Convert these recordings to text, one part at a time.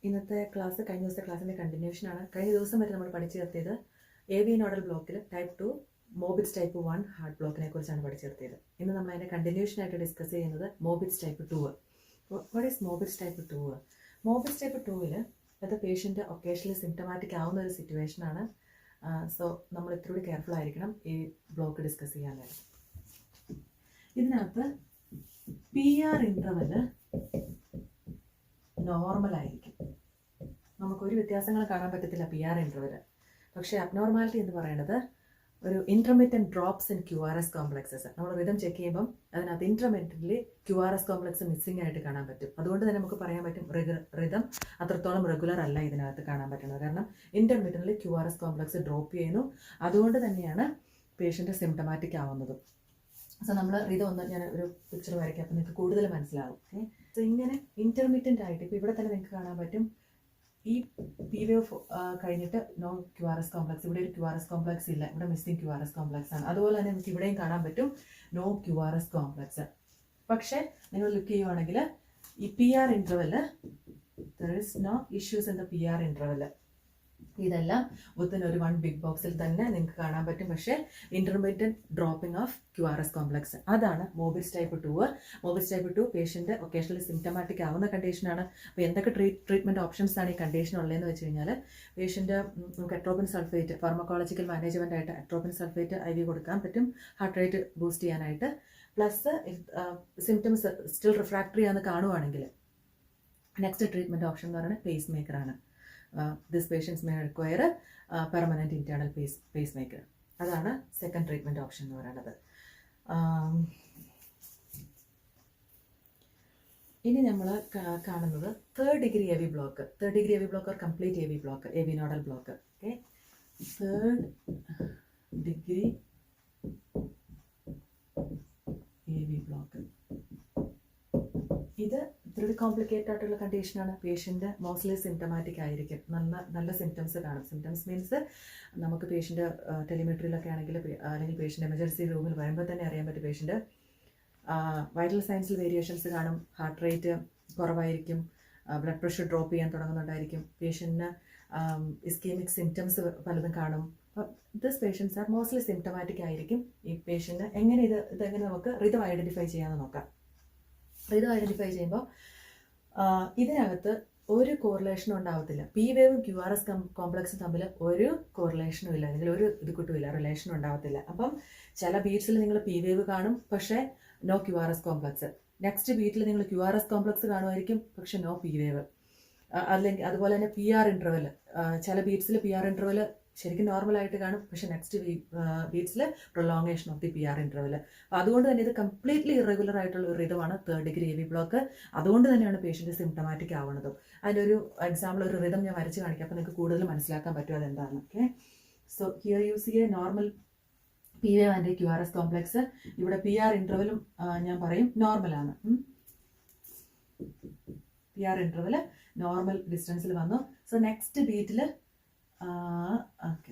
ഇന്നത്തെ ക്ലാസ് കഴിഞ്ഞ ദിവസത്തെ ക്ലാസ്സിൻ്റെ കണ്ടിന്യൂഷനാണ്. കഴിഞ്ഞ ദിവസം വരെ നമ്മൾ പഠിച്ചു നിർത്തിയത് എ വി നോഡൽ ബ്ലോക്കിൽ ടൈപ്പ് 2 മോബിറ്റ്സ് ടൈപ്പ് 1 ഹാർട്ട് ബ്ലോക്കിനെ കുറിച്ചാണ് പഠിച്ചു നിർത്തിയത്. ഇന്ന് നമ്മൾ അതിൻ്റെ കണ്ടിന്യൂഷനായിട്ട് ഡിസ്കസ് ചെയ്യുന്നത് Mobitz type 2. What is Mobitz type 2? Mobitz type 2-ൽ അത് പേഷ്യൻ്റ് ഒക്കേഷണലി സിംറ്റമാറ്റിക് ആവുന്ന ഒരു സിറ്റുവേഷനാണ്. സോ നമ്മൾ ഇത്തിരി കെയർഫുൾ ആയിരിക്കണം ഈ ബ്ലോക്ക് ഡിസ്കസ് ചെയ്യാനായിട്ട്. ഇതിനകത്ത് PR ഇൻ്റർവെല് നോർമലായിരിക്കും. നമുക്കൊരു വ്യത്യാസങ്ങൾ കാണാൻ പറ്റത്തില്ല PR ഇൻ്റർവെല്. പക്ഷേ അബ്നോർമാലിറ്റി എന്ന് പറയുന്നത് ഒരു intermittent drops in QRS complexes. നമ്മൾ റിതം ചെക്ക് ചെയ്യുമ്പം അതിനകത്ത് ഇൻറ്റർമിറ്റൻ്റ്ലി QRS കോംപ്ലക്സ് മിസ്സിംഗ് ആയിട്ട് കാണാൻ പറ്റും. അതുകൊണ്ട് തന്നെ നമുക്ക് പറയാൻ പറ്റും റിതം അത്രത്തോളം റെഗുലർ അല്ല ഇതിനകത്ത് കാണാൻ പറ്റുന്നത്. കാരണം ഇൻറ്റർമിറ്റൻ്റ്ലി QRS കോംപ്ലക്സ് ഡ്രോപ്പ് ചെയ്യുന്നു. അതുകൊണ്ട് തന്നെയാണ് പേഷ്യൻ്റ് സിംറ്റമാറ്റിക് ആവുന്നതും. സോ നമ്മൾ റിതം ഒന്ന് ഞാൻ ഒരു പിക്ചർ വരയ്ക്കാം, അപ്പോൾ നിങ്ങൾക്ക് കൂടുതൽ മനസ്സിലാവും. ഓക്കെ, സോ ഇങ്ങനെ ഇൻറ്റർമിറ്റൻ്റ് ആയിട്ട് ഇപ്പോൾ ഇവിടെ തന്നെ നിങ്ങൾക്ക് കാണാൻ പറ്റും. ഈ പി വേവ് കഴിഞ്ഞിട്ട് നോ QRS കോംപ്ലക്സ്, ഇവിടെ ഒരു QRS കോംപ്ലക്സ് ഇല്ല, ഇവിടെ മിസ്സിംഗ് QRS കോംപ്ലക്സ് ആണ്. അതുപോലെ തന്നെ നമുക്ക് ഇവിടെയും കാണാൻ പറ്റും നോ QRS കോംപ്ലക്സ്. പക്ഷേ നിങ്ങൾ ലുക്ക് ചെയ്യുവാണെങ്കിൽ ഈ PR interval there is no issues in the PR interval. ഇതെല്ലാം വിത്തിൻ ഒരു 1 ബിഗ് ബോക്സിൽ തന്നെ നിങ്ങൾക്ക് കാണാൻ പറ്റും. പക്ഷേ intermediate dropping of QRS complex, അതാണ് Mobitz type 2. Mobitz type 2 patient occasionally symptomatic ആവുന്ന കണ്ടീഷനാണ്. അപ്പോൾ എന്തൊക്കെ ട്രീറ്റ്മെൻറ്റ് ഓപ്ഷൻസ് ആണ് ഈ കണ്ടീഷൻ ഉള്ളതെന്ന് വെച്ച് കഴിഞ്ഞാൽ, പേഷ്യൻ്റ് നമുക്ക് അട്രോപ്പിൻ സൾഫേറ്റ് ഫാർമക്കോളജിക്കൽ മാനേജ്മെൻ്റ് ആയിട്ട് അട്രോപ്പിൻ സൾഫേറ്റ് IV കൊടുക്കാൻ പറ്റും ഹാർട്ട് റേറ്റ് ബൂസ്റ്റ് ചെയ്യാനായിട്ട്. പ്ലസ് സിംറ്റംസ് സ്റ്റിൽ റിഫ്രാക്ടറി ആണെന്ന് കാണുവാണെങ്കിൽ നെക്സ്റ്റ് ട്രീറ്റ്മെൻറ്റ് ഓപ്ഷൻ എന്ന് പറയുന്നത് പേസ് മേക്കറാണ്. This patients may require a permanent internal pacemaker. അതാണ് സെക്കൻഡ് ട്രീറ്റ്മെൻറ്റ് ഓപ്ഷൻ എന്ന് പറയുന്നത്. ഇനി നമ്മൾ കാണുന്നത് third degree AV block. Third degree AV block or complete AV block, AV nodal block. Okay, third degree AV block ഇത് ഇത്തിരി complicated ആയിട്ടുള്ള കണ്ടീഷനാണ്. പേഷ്യൻ്റ് മോസ്റ്റ്ലി സിംറ്റമാറ്റിക് ആയിരിക്കും. നല്ല സിംറ്റംസ് കാണും. സിംറ്റംസ് മീൻസ് നമുക്ക് പേഷ്യൻ്റ് ടെലിമെട്രിയിലൊക്കെ ആണെങ്കിൽ അല്ലെങ്കിൽ പേഷ്യൻ്റ് എമർജൻസി റൂമിൽ വരുമ്പോൾ തന്നെ അറിയാൻ പറ്റും പേഷ്യൻ്റ് വൈറ്റൽ സയൻസിൽ വേരിയേഷൻസ് കാണും. ഹാർട്ട് റേറ്റ് കുറവായിരിക്കും, ബ്ലഡ് പ്രഷർ ഡ്രോപ്പ് ചെയ്യാൻ തുടങ്ങുന്നുണ്ടായിരിക്കും, പേഷ്യൻറ്റിന് ഇസ്കീമിക് സിംറ്റംസ് പലതും കാണും. അപ്പം this patients are mostly symptomatic ആയിരിക്കും. ഈ പേഷ്യൻ്റ് എങ്ങനെ ഇതെങ്ങനെ നമുക്ക് റിതം ഐഡൻറ്റിഫൈ ചെയ്യാമെന്ന് നോക്കാം. ഇത് ഐഡൻറ്റിഫൈ ചെയ്യുമ്പോൾ ഇതിനകത്ത് ഒരു കോറിലേഷനും ഉണ്ടാവത്തില്ല. P വേവും QRS കോംപ്ലക്സും തമ്മിൽ ഒരു കോറിലേഷനും ഇല്ല, അല്ലെങ്കിൽ ഒരു ഇത് കിട്ടുമില്ല, റിലേഷനും ഉണ്ടാവത്തില്ല. അപ്പം ചില ബീറ്റ്സിൽ നിങ്ങൾ P വേവ് കാണും, പക്ഷേ നോ QRS കോംപ്ലക്സ്. നെക്സ്റ്റ് ബീറ്റിൽ നിങ്ങൾ QRS കോംപ്ലക്സ് കാണുമായിരിക്കും, പക്ഷെ നോ P വേവ്. അല്ലെങ്കിൽ അതുപോലെ തന്നെ PR ഇൻ്റർവെൽ, ചില ബീറ്റ്സിൽ PR ഇൻ്റർവെൽ ശരിക്കും നോർമലായിട്ട് കാണും, പക്ഷേ നെക്സ്റ്റ് ബീറ്റ്സിൽ prolongation of the PR interval. അപ്പോൾ അതുകൊണ്ട് തന്നെ ഇത് കംപ്ലീറ്റ്ലി ഇറഗുലർ ആയിട്ടുള്ള ഒരു റിതമാണ് തേർഡ് ഡിഗ്രി AV ബ്ലോക്ക്. അതുകൊണ്ട് തന്നെയാണ് പേഷ്യൻ്റ് സിംറ്റമാറ്റിക് ആവുന്നതും. അതിൻ്റെ ഒരു എക്സാമ്പിൾ, ഒരു റിതം ഞാൻ വരച്ച് കാണിക്കാം, അപ്പോൾ നിങ്ങൾക്ക് കൂടുതൽ മനസ്സിലാക്കാൻ പറ്റും അതെന്താണ്. Okay, so here you see a normal P wave and QRS complex. ഇവിടെ PR ഇൻ്റർവെലും ഞാൻ പറയും നോർമലാണ്. PR ഇൻ്റർവെൽ നോർമൽ ഡിസ്റ്റൻസിൽ വന്നു. സോ നെക്സ്റ്റ് ബീറ്റിൽ okay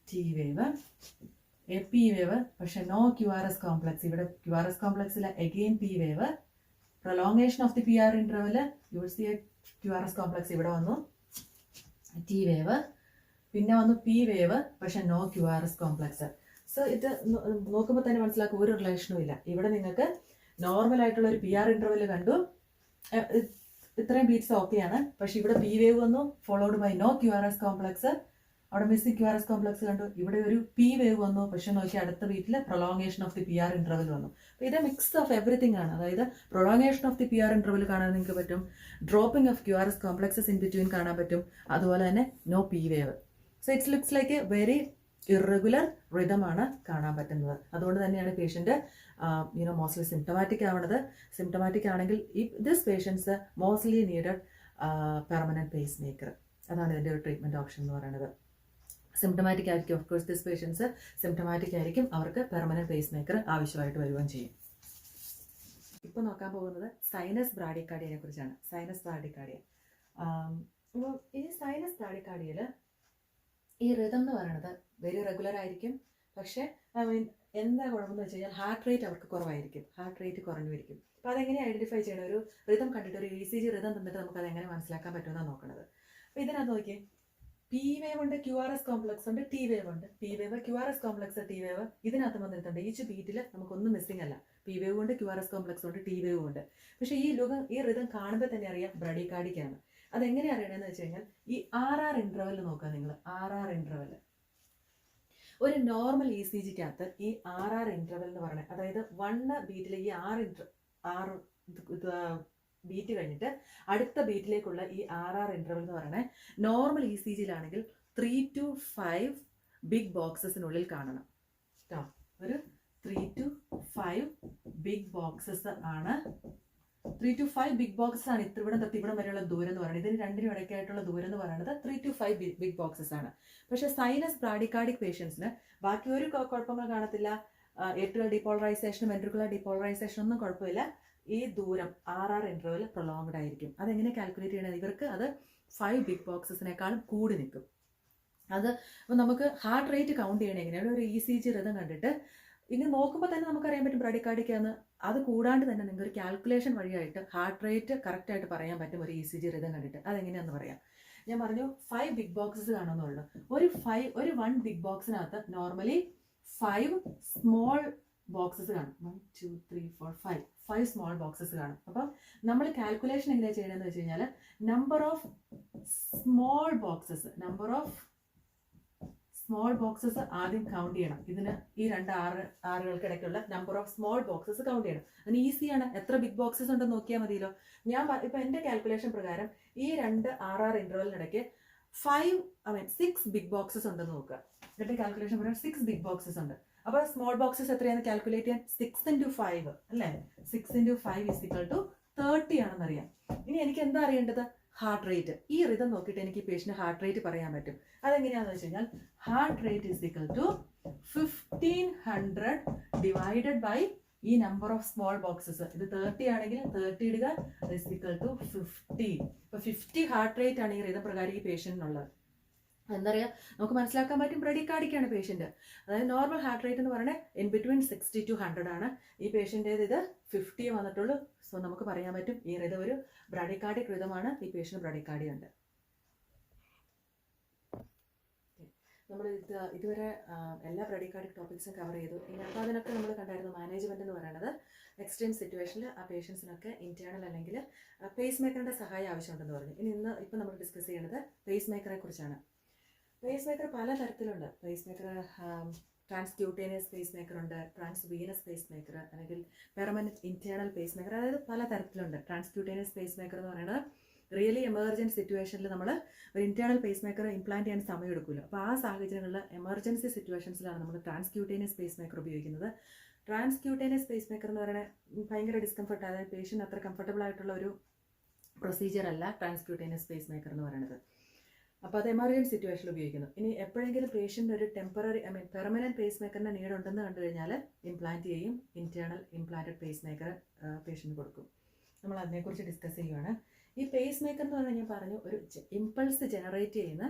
T wave, P wave, പക്ഷെ നോ QRS കോംപ്ലക്സ്. ഇവിടെ QRS കോംപ്ലക്സിൽ again P wave, prolongation of the PR interval, you will see a QRS complex ഇവിടെ വന്നു, T വേവ്, പിന്നെ വന്നു P വേവ്, പക്ഷെ നോ QRS കോംപ്ലക്സ്. സോ ഇത് നോക്കുമ്പോൾ തന്നെ മനസ്സിലാക്കും ഒരു റിലേഷനും ഇല്ല. ഇവിടെ നിങ്ങൾക്ക് നോർമൽ ആയിട്ടുള്ള ഒരു PR ഇൻ്റർവെൽ കണ്ടു, ഇത്രയും ബീറ്റ്സ് ഓക്കെയാണ്. പക്ഷെ ഇവിടെ P വേവ് വന്നു, followed by no QRS complex. അവിടെ മിസ്സിംഗ് QRS കോംപ്ലക്സ് കണ്ടു. ഇവിടെ ഒരു P വേവ് വന്നു, പക്ഷെ നോക്കി അടുത്ത ബീറ്റിൽ prolongation of the PR interval വന്നു. അപ്പോൾ ഇത് മിക്സ് ഓഫ് എവറിത്തിങ് ആണ്. അതായത് prolongation of the PR interval കാണാൻ നിങ്ങൾക്ക് പറ്റും, dropping of QRS complexes in between കാണാൻ പറ്റും, അതുപോലെ തന്നെ no P wave. So it's looks like a very irregular റിതമാണ് കാണാൻ പറ്റുന്നത്. അതുകൊണ്ട് തന്നെയാണ് പേഷ്യൻ്റ് മോസ്റ്റ്ലി സിംറ്റമാറ്റിക് ആവുന്നത്. സിംറ്റമാറ്റിക് ആണെങ്കിൽ this patients mostly needed permanent pacemaker. അതാണ് ഇതിൻ്റെ ഒരു ട്രീറ്റ്മെൻറ്റ് ഓപ്ഷൻ എന്ന് പറയുന്നത്. സിംറ്റമാറ്റിക് ആയിരിക്കും, of course this patients symptomatic ആയിരിക്കും, അവർക്ക് പെർമനൻറ്റ് പേസ് മേക്കർ ആവശ്യമായിട്ട് വരികയും ചെയ്യും. ഇപ്പോൾ നോക്കാൻ പോകുന്നത് സൈനസ് ബ്രാഡിക്കാർഡിയനെ കുറിച്ചാണ്. Sinus bradycardia. അപ്പോൾ ഈ സൈനസ് ബ്രാഡിക്കാർഡിയയിൽ ഈ റിതം എന്ന് പറയുന്നത് വെരി റെഗുലർ ആയിരിക്കും. പക്ഷേ എന്താ കുഴപ്പമെന്ന് വെച്ച് കഴിഞ്ഞാൽ ഹാർട്ട് റേറ്റ് അവർക്ക് കുറവായിരിക്കും, ഹാർട്ട് റേറ്റ് കുറഞ്ഞു വരിക്കും. അപ്പോൾ അതെങ്ങനെ ഐഡന്റിഫൈ ചെയ്യണം? ഒരു റിതം കണ്ടിട്ട്, ഒരു ECG റിതം തന്നിട്ട് നമുക്ക് അതെങ്ങനെ മനസ്സിലാക്കാൻ പറ്റുമെന്നാണ് നോക്കുന്നത്. അപ്പോൾ ഇതിനകത്ത് നോക്കിയേ, പി വേവ് ഉണ്ട്, QRS കോംപ്ലക്സ് ഉണ്ട്, ടി വേവ് ഉണ്ട്. P wave, QRS complex, T wave ഇതിനകത്ത് വന്നിട്ടുണ്ട്. ഈച്ച് ബീറ്റിൽ നമുക്കൊന്നും മിസ്സിംഗ് അല്ല. പി വേവ് ഉണ്ട്, QRS കോംപ്ലക്സ് ഉണ്ട്, ടി വേവ് ഉണ്ട്. പക്ഷേ ഈ റിതം കാണുമ്പോൾ തന്നെ അറിയാം ബ്രഡികാർഡിക്കാണ്. അതെങ്ങനെ അറിയണമെന്ന് വെച്ച് കഴിഞ്ഞാൽ ഈ RR ഇന്റർവെൽ നോക്കുക നിങ്ങൾ. RR ഇന്റർവെൽ ഒരു നോർമൽ ECGക്കകത്ത് ഈ RR ഇന്റർവെൽ എന്ന് പറയുന്നത്, അതായത് 1 ബീറ്റിൽ ഈ 6 ബീറ്റ് കഴിഞ്ഞിട്ട് അടുത്ത ബീറ്റിലേക്കുള്ള ഈ RR ഇന്റർവെൽ എന്ന് പറയുന്നത് നോർമൽ ECGയിലാണെങ്കിൽ 3 to 5 ബിഗ് ബോക്സസിനുള്ളിൽ കാണണം കേട്ടോ. ഒരു 3 to 5 ബിഗ് ബോക്സസ് ആണ്. 3 to 5 ബിഗ് ബോക്സസ് ആണ് ഇവിടം തൊട്ട് ഇവിടം വരെയുള്ള ദൂരം എന്ന് പറയുന്നത്. ഇതിന് രണ്ടിനും ഇടയ്ക്കായിട്ടുള്ള ദൂരം എന്ന് പറയുന്നത് 3 to 5 ബിഗ് ബോക്സസ് ആണ്. പക്ഷേ സൈനസ് ബ്രാഡികാർഡിക് പേഷ്യൻസിന് ബാക്കി ഒരു കുഴപ്പങ്ങൾ കാണത്തില്ല. ഏട്രിയൽ ഡീപോളറൈസേഷനും വെൻട്രിക്കുലർ ഡീപോളറൈസേഷനും ഒന്നും കുഴപ്പമില്ല. ഈ ദൂരം RR ഇന്റർവെൽ പ്രൊലോങ്ഡ് ആയിരിക്കും. അതെങ്ങനെ കാൽക്കുലേറ്റ് ചെയ്യണത്? ഇവർക്ക് അത് 5 ബിഗ് ബോക്സസിനേക്കാളും കൂടി നിൽക്കും. അത് അപ്പോൾ നമുക്ക് ഹാർട്ട് റേറ്റ് കൗണ്ട് ചെയ്യണേ എങ്ങനെയാണ്? ഒരു ECG റിതം കണ്ടിട്ട് ഇനി നോക്കുമ്പോൾ തന്നെ നമുക്കറിയാൻ പറ്റും ബ്രഡികാർഡിക്കാന്ന്. അത് കൂടാണ്ട് തന്നെ നിങ്ങൾക്ക് ഒരു കാൽക്കുലേഷൻ വഴിയായിട്ട് ഹാർട്ട് റേറ്റ് കറക്റ്റായിട്ട് പറയാൻ പറ്റും ഒരു ECG റിതം കണ്ടിട്ട്. അതെങ്ങനെയാണെന്ന് പറയാം. ഞാൻ പറഞ്ഞു 5 ബിഗ് ബോക്സസ് കാണുന്നുള്ളൂ. ഒരു 1 ബിഗ് ബോക്സിനകത്ത് നോർമലി 5 സ്മോൾ ബോക്സസ് കാണും. 1 2 3 4 5 സ്മോൾ ബോക്സസ് കാണും. അപ്പം നമ്മൾ കാൽക്കുലേഷൻ എങ്ങനെയാണ് ചെയ്യണമെന്ന് വെച്ച് കഴിഞ്ഞാൽ നമ്പർ ഓഫ് സ്മോൾ ബോക്സസ് ആദ്യം കൗണ്ട് ചെയ്യണം. ഇതിന് ഈ 2 ആറുകൾക്ക് ഇടയ്ക്കുള്ള number of small boxes count ചെയ്യണം. അതിന് ഈസിയാണ്. എത്ര ബിഗ് ബോക്സസ് ഉണ്ടെന്ന് നോക്കിയാൽ മതിയല്ലോ. ഞാൻ ഇപ്പൊ എന്റെ കാൽക്കുലേഷൻ പ്രകാരം ഈ 2 RR ഇന്റർവെലിനിടയ്ക്ക് 6 ബിഗ് ബോക്സസ് ഉണ്ടെന്ന് നോക്കുക. എന്റെ കാൽക്കുലേഷൻ പ്രകാരം 6 ബിഗ് ബോക്സസ് ഉണ്ട്. അപ്പോൾ സ്മോൾ ബോക്സസ് എത്രയാണെന്ന് കാൽക്കുലേറ്റ് ചെയ്യാൻ 6 into 5 അല്ലേ? 6 into 5 = 30 ആണെന്നറിയാം. ഇനി എനിക്ക് എന്താ അറിയേണ്ടത്? Heart rate. ഈ റിതം നോക്കിയിട്ട് എനിക്ക് പേഷ്യന്റ് ഹാർട്ട് റേറ്റ് പറയാൻ പറ്റും. അതെങ്ങനെയാണെന്ന് വെച്ച് കഴിഞ്ഞാൽ ഹാർട്ട് റേറ്റ് = 1500 ഡിവൈഡഡ് ബൈ ഈ നമ്പർ ഓഫ് സ്മോൾ ബോക്സസ്. ഇത് 30 ആണെങ്കിൽ 30 ഇടുക, = 50. ഇപ്പൊ 50 ഹാർട്ട് റേറ്റ് ആണ് ഈ റിതം പ്രകാരം ഈ പേഷ്യന്റിനുള്ളത്. എന്താ പറയുക, നമുക്ക് മനസ്സിലാക്കാൻ പറ്റും ബ്രഡികാർഡിക്കാണ് പേഷ്യന്റ്. അതായത് നോർമൽ ഹാർട്ട് റേറ്റ് എന്ന് പറയുന്നത് in between 60 to 100 ആണ്. ഈ പേഷ്യന്റേത് ഇത് 50 വന്നിട്ടുള്ളൂ. സോ നമുക്ക് പറയാൻ പറ്റും ഈ റിതം ഒരു ബ്രഡികാർഡിക് റിതമാണ്. ഈ പേഷ്യന്റ് ബ്രഡികാർഡി ഉണ്ട്. നമ്മൾ ഇതുവരെ എല്ലാ ബ്രഡികാർഡിക് ടോപ്പിക്സും കവർ ചെയ്തു. ഇനി അപ്പോൾ അതിനൊക്കെ നമ്മൾ കണ്ടായിരുന്നു മാനേജ്മെന്റ് എന്ന് പറയുന്നത് എക്സ്ട്രീം സിറ്റുവേഷനിൽ ആ പേഷ്യൻസിനൊക്കെ ഇന്റേണൽ അല്ലെങ്കിൽ പേസ് മേക്കറിന്റെ സഹായം ആവശ്യമുണ്ടെന്ന് പറഞ്ഞു. ഇപ്പം നമ്മൾ ഡിസ്കസ് ചെയ്യുന്നത് പേസ് മേക്കറെ കുറിച്ചാണ്. പേസ് മേക്കർ പല തരത്തിലുണ്ട്. Pace maker transcutaneous pace maker ഉണ്ട്, ട്രാൻസ്വീനസ് പേസ് മേക്കർ, അല്ലെങ്കിൽ പെർമനന്റ് ഇന്റേണൽ പേസ് മേക്കർ. അതായത് പല തരത്തിലുണ്ട്. ട്രാൻസ്ക്യൂട്ടേനിയസ് പേസ് മേക്കർ എന്ന് പറയുന്നത് റിയലി എമർജൻസി സിറ്റുവേഷനിൽ നമ്മൾ ഒരു ഇന്റേണൽ പേസ് മേക്കർ ഇംപ്ലാന്റ് ചെയ്യാൻ സമയം എടുക്കില്ല. അപ്പോൾ ആ സാഹചര്യങ്ങളിൽ എമർജൻസി സിറ്റുവേഷൻസിലാണ് നമ്മൾ ട്രാൻസ്ക്യൂട്ടേനിയസ് പേസ് മേക്കർ ഉപയോഗിക്കുന്നത്. ട്രാൻസ്ക്യൂട്ടേനിയസ് പേസ് മേക്കർ എന്ന് പറയുന്നത് ഭയങ്കര ഡിസ്കംഫർട്ട്, അതായത് പേഷ്യൻ്റ് അത്ര കംഫർട്ടബിൾ ആയിട്ടുള്ള ഒരു പ്രൊസീജിയർ അല്ല ട്രാൻസ്ക്യൂട്ടേനിയസ് പേസ് മേക്കർ എന്ന് പറയുന്നത്. അപ്പോൾ അത് എമർജൻസി സിറ്റുവേഷനിൽ ഉപയോഗിക്കുന്നു. ഇനി എപ്പോഴെങ്കിലും പേഷ്യൻ്റ് ഒരു പെർമനന്റ് പേസ് മേക്കറിൻ്റെ നീഡ് ഉണ്ടെന്ന് കണ്ടു കഴിഞ്ഞാൽ ഇംപ്ലാന്റ് ചെയ്യും. Internal implanted pace maker patient കൊടുക്കും. നമ്മൾ അതിനെക്കുറിച്ച് ഡിസ്കസ് ചെയ്യുകയാണ്. ഈ പേസ് മേക്കർ എന്ന് പറഞ്ഞാൽ ഞാൻ പറഞ്ഞു ഒരു ഇമ്പൾസ് ജനറേറ്റ് ചെയ്യുന്ന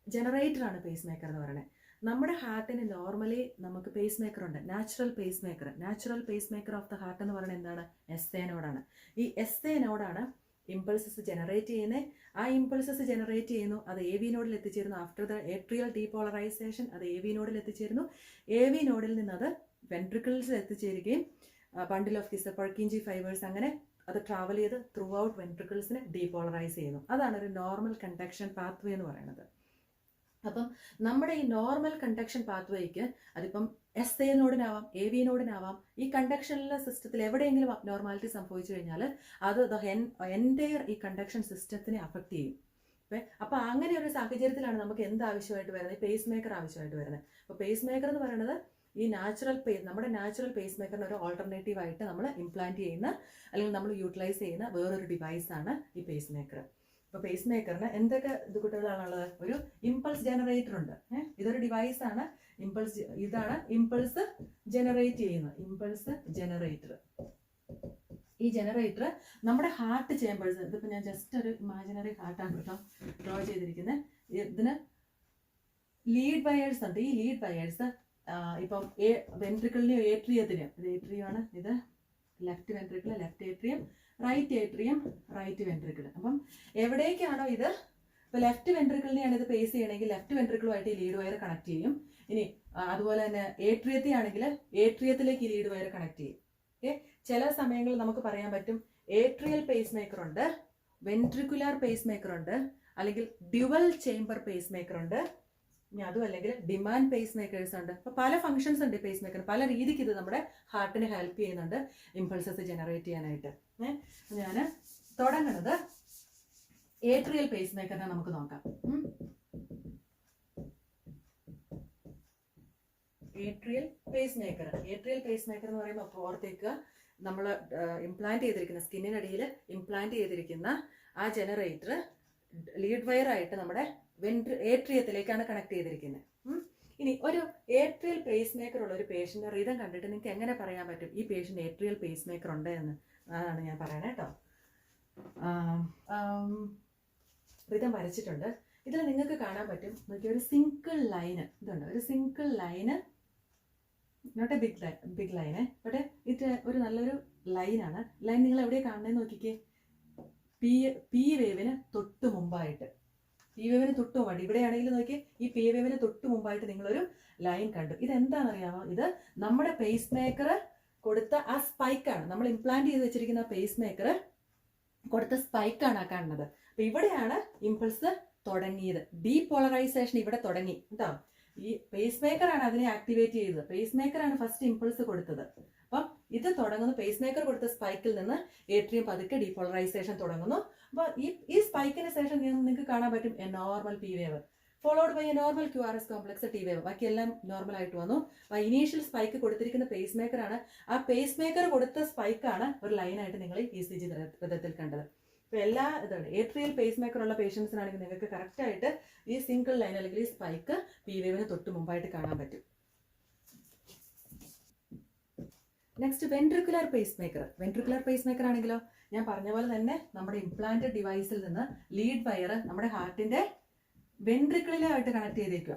ജനറേറ്ററാണ് പേസ് മേക്കർ എന്ന് പറയുന്നത്. നമ്മുടെ ഹാർട്ടിന് നോർമലി നമുക്ക് പേസ് മേക്കർ ഉണ്ട്, natural pace maker of the heart എന്ന് പറയുന്നത് എന്താണ്? SA നോഡാണ്. ഈ SA നോഡാണ് ഇമ്പൾസസ് ജനറേറ്റ് ചെയ്യുന്നത്. ആ ഇമ്പൾസസ് ജനറേറ്റ് ചെയ്യുന്നു, അത് AV നോഡിൽ എത്തിച്ചേരുന്നു. ആഫ്റ്റർ ദ ഏട്രിയൽ ഡീപോളറൈസേഷൻ അത് AV നോഡിൽ എത്തിച്ചേരുന്നു. AV നോഡിൽ നിന്ന് അത് വെൻട്രിക്കിൾസിൽ എത്തിച്ചേരുകയും ബണ്ടിൽ ഓഫ് പർക്കിഞ്ചി ഫൈബേഴ്സ് അങ്ങനെ അത് ട്രാവൽ ചെയ്ത് ത്രൂ ഔട്ട് വെൻട്രിക്കിൾസിനെ ഡീപോളറൈസ് ചെയ്യുന്നു. അതാണ് ഒരു നോർമൽ കണ്ടക്ഷൻ പാത്വേ എന്ന് പറയുന്നത്. അപ്പം നമ്മുടെ ഈ നോർമൽ കണ്ടക്ഷൻ പാത്വേക്ക് അതിപ്പം SA നോഡിനാവാം, AV നോഡിനാവാം. ഈ കണ്ടക്ഷനിലെ സിസ്റ്റത്തിൽ എവിടെയെങ്കിലും അബ്നോർമാലിറ്റി സംഭവിച്ചു കഴിഞ്ഞാൽ അത് എൻറ്റയർ ഈ കണ്ടക്ഷൻ സിസ്റ്റത്തിനെ അഫക്റ്റ് ചെയ്യും. അപ്പോൾ അങ്ങനെ ഒരു സാഹചര്യത്തിലാണ് നമുക്ക് എന്ത് ആവശ്യമായിട്ട് വരുന്നത്? പേസ് മേക്കർ ആവശ്യമായിട്ട് വരുന്നത്. അപ്പോൾ പേസ് മേക്കർ എന്ന് പറയുന്നത് ഈ നമ്മുടെ നാച്ചുറൽ പേസ് മേക്കറിന് ഒരു ഓൾട്ടർനേറ്റീവ് ആയിട്ട് നമ്മൾ ഇംപ്ലാന്റ് ചെയ്യുന്ന അല്ലെങ്കിൽ നമ്മൾ യൂട്ടിലൈസ് ചെയ്യുന്ന വേറൊരു ഡിവൈസാണ് ഈ പേസ് മേക്കർ. ഇപ്പോൾ പേസ് മേക്കറിന് എന്തൊക്കെ കുട്ടികളാണുള്ളത്? ഒരു ഇമ്പൾസ് ജനറേറ്റർ ഉണ്ട്. ഇതൊരു ഡിവൈസാണ്. ഇതാണ് ഇമ്പൾസ് ജനറേറ്റ് ചെയ്യുന്നത്. Impulse generator. ഈ ജനറേറ്റർ നമ്മുടെ ഹാർട്ട് ചേമ്പേഴ്സ്, ഇതിപ്പോൾ ഞാൻ ജസ്റ്റ് ഒരു ഇമാജിനറി ഹാർട്ടാണ് കേട്ടോ ഡ്രോ ചെയ്തിരിക്കുന്നത്. ഇതിന് ലീഡ് വയേഴ്സ് ഉണ്ട്. ഈ ലീഡ് വയേഴ്സ് ഇപ്പം വെൻട്രിക്കിളിനെയോ ഏട്രിയത്തിനെയോ, ഇത് ഏട്രിയമാണ്, ഇത് left ventricle, left atrium, right ventricle. അപ്പം എവിടേക്കാണോ ഇത്, ഇപ്പൊ ലെഫ്റ്റ് വെൻട്രിക്കിളിനെയാണ് ഇത് പേസ് ചെയ്യണമെങ്കിൽ ലെഫ്റ്റ് വെൻട്രിക്കിളുമായിട്ട് ഈ ലീഡ് വയർ കണക്ട് ചെയ്യും. ഇനി അതുപോലെ തന്നെ ഏട്രിയത്തെ ആണെങ്കിൽ ഏട്രിയത്തിലേക്ക് ഈ ലീഡ് വയർ കണക്ട് ചെയ്യും. ഓക്കെ, ചില സമയങ്ങളിൽ നമുക്ക് പറയാൻ പറ്റും ഏട്രിയൽ പേസ് മേക്കർ ഉണ്ട്, വെൻട്രിക്കുലാർ പേസ് മേക്കർ ഉണ്ട്, അല്ലെങ്കിൽ ഡ്യുവൽ ചേംബർ പേസ് മേക്കർ ഉണ്ട്, ഇനി അതും അല്ലെങ്കിൽ ഡിമാൻഡ് പേസ് മേക്കേഴ്സ് ഉണ്ട്. അപ്പൊ പല ഫംഗ്ഷൻസ് ഉണ്ട് പേസ് മേക്കർ, പല രീതിക്ക് ഇത് നമ്മുടെ ഹാർട്ടിനെ ഹെൽപ്പ് ചെയ്യുന്നുണ്ട് ഇമ്പൾസസ് ജനറേറ്റ് ചെയ്യാനായിട്ട്. ഞാൻ തുടങ്ങുന്നത് ഏട്രിയൽ പേസ് മേക്കറിനെ നമുക്ക് നോക്കാം. ഏട്രിയൽ പേസ് മേക്കർ എന്ന് പറയുമ്പോൾ ഓർത്തേക്കുക, നമ്മൾ ഇംപ്ലാന്റ് ചെയ്തിരിക്കുന്ന സ്കിന്നിനടിയിൽ ഇംപ്ലാന്റ് ചെയ്തിരിക്കുന്ന ആ ജനറേറ്റർ ലീഡ് വയർ ആയിട്ട് നമ്മുടെ ഏട്രിയത്തിലേക്കാണ് കണക്ട് ചെയ്തിരിക്കുന്നത്. ഇനി ഒരു ഏട്രിയൽ പേസ് മേക്കർ ഉള്ള ഒരു പേഷ്യന്റ് റിതം കണ്ടിട്ട് നിങ്ങൾക്ക് എങ്ങനെ പറയാൻ പറ്റും ഈ പേഷ്യന്റ് ഏട്രിയൽ പേസ് മേക്കർ ഉണ്ട് എന്ന്? അതാണ് ഞാൻ പറയണേ കേട്ടോ. റിതം വരച്ചിട്ടുണ്ട്. ഇതിൽ നിങ്ങൾക്ക് കാണാൻ പറ്റും, നോക്കിയ ഒരു സിംഗിൾ ലൈന് ഇതുണ്ട്, ഒരു single line, not a big line, but ഇത് ഒരു നല്ലൊരു ലൈനാണ്. ലൈൻ നിങ്ങൾ എവിടെ കാണുന്നതെന്ന് നോക്കിക്കേ, പി വേവിന് തൊട്ട് മുമ്പായിട്ട്, ഇവിടെയാണെങ്കിൽ നോക്കി ഈ പി വേവിന് തൊട്ട് മുമ്പായിട്ട് നിങ്ങളൊരു ലൈൻ കണ്ടു. ഇതെന്താണെന്നറിയാമോ? ഇത് നമ്മുടെ പേസ് മേക്കർ കൊടുത്ത ആ സ്പൈക്കാണ്, നമ്മൾ ഇംപ്ലാന്റ് ചെയ്ത് വെച്ചിരിക്കുന്ന പേസ് മേക്കർ കൊടുത്ത സ്പൈക്കാണ് ആ കാണുന്നത്. അപ്പൊ ഇവിടെയാണ് ഇമ്പൾസ് തുടങ്ങിയത്, ഡീപോളറൈസേഷൻ ഇവിടെ തുടങ്ങി കേട്ടോ. ഈ പേസ് മേക്കറാണ് അതിനെ ആക്ടിവേറ്റ് ചെയ്തത്, പേസ് മേക്കറാണ് ഫസ്റ്റ് ഇമ്പൾസ് കൊടുത്തത്. അപ്പം ഇത് തുടങ്ങുന്നു, പേസ് മേക്കർ കൊടുത്ത സ്പൈക്കിൽ നിന്ന് ഏട്രിയം പതുക്കെ ഡീപോളറൈസേഷൻ തുടങ്ങുന്നു. അപ്പൊ ഈ സ്പൈക്കിന് ശേഷം നിങ്ങൾക്ക് കാണാൻ പറ്റും a normal P wave followed by a normal QRS complex T wave. ബാക്കിയെല്ലാം നോർമൽ ആയിട്ട് വന്നു. ഇനീഷ്യൽ സ്പൈക്ക് കൊടുത്തിരിക്കുന്ന പേസ് മേക്കറാണ്, ആ പേസ് മേക്കർ കൊടുത്ത സ്പൈക്കാണ് ഒരു ലൈനായിട്ട് നിങ്ങൾ ECG രഥത്തിൽ കണ്ടത്. ഇപ്പൊ എല്ലാ ഇതാണ് ഏട്രിയൽ പേസ് മേക്കർ ഉള്ള പേഷ്യൻസിനാണെങ്കിൽ നിങ്ങൾക്ക് കറക്റ്റ് ആയിട്ട് ഈ സിംഗിൾ ലൈൻ അല്ലെങ്കിൽ ഈ സ്പൈക്ക് പി വേവിന് തൊട്ട് മുമ്പായിട്ട് കാണാൻ പറ്റും. നെക്സ്റ്റ് വെൻട്രിക്കുലർ പേസ് മേക്കർ ആണെങ്കിലോ ഞാൻ പറഞ്ഞ പോലെ തന്നെ നമ്മുടെ ഇംപ്ലാന്റഡ് ഡിവൈസിൽ നിന്ന് ലീഡ് വയർ നമ്മുടെ ഹാർട്ടിന്റെ വെൻട്രിക്കിളിലായിട്ട് കണക്ട് ചെയ്തേക്കുക.